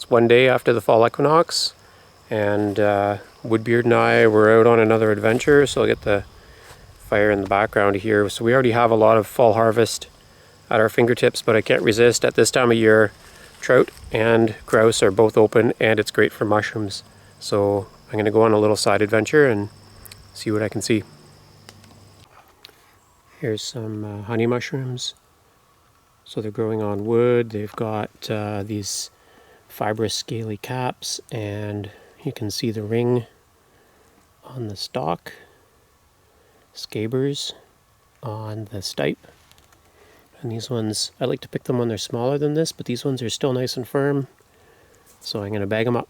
just one day after the fall equinox, and Woodbeard and I were out on another adventure, so I'll get the fire in the background here. So we already have a lot of fall harvest at our fingertips, but I can't resist. At this time of year, trout and grouse are both open, and it's great for mushrooms. So I'm going to go on a little side adventure and see what I can see. Here's some honey mushrooms. So they're growing on wood. They've got these fibrous scaly caps, and you can see the ring on the stalk, scabers on the stipe. And these ones, I like to pick them when they're smaller than this, but these ones are still nice and firm, so I'm going to bag them up.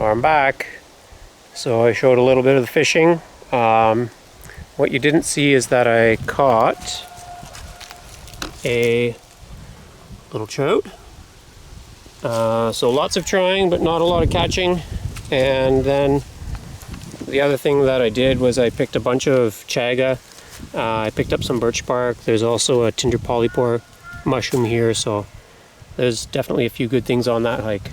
I'm back. So I showed a little bit of the fishing. What you didn't see is that I caught a little trout. So lots of trying, but not a lot of catching. And then the other thing that I did was I picked a bunch of chaga. I picked up some birch bark. There's also a tinder polypore mushroom here, so there's definitely a few good things on that hike.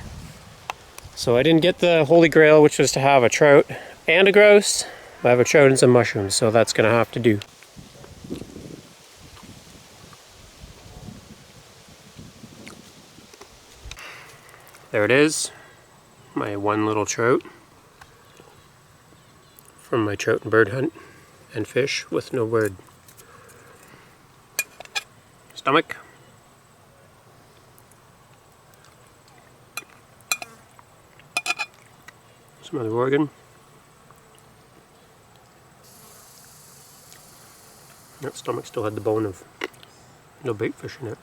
So I didn't get the holy grail, which was to have a trout and a grouse. I have a trout and some mushrooms, so that's gonna have to do. There it is, my one little trout from my trout and bird hunt and fish with no bird. Stomach. Some other organ. That stomach still had the bone of no bait fish in it.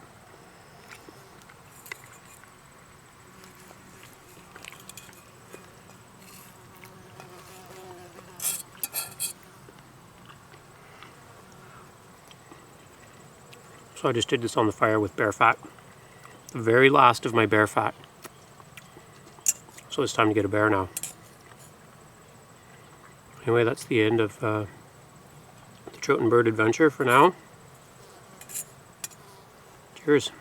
So I just did this on the fire with bear fat. The very last of my bear fat. So it's time to get a bear now. Anyway, that's the end of the Trout and Bird adventure for now. Cheers.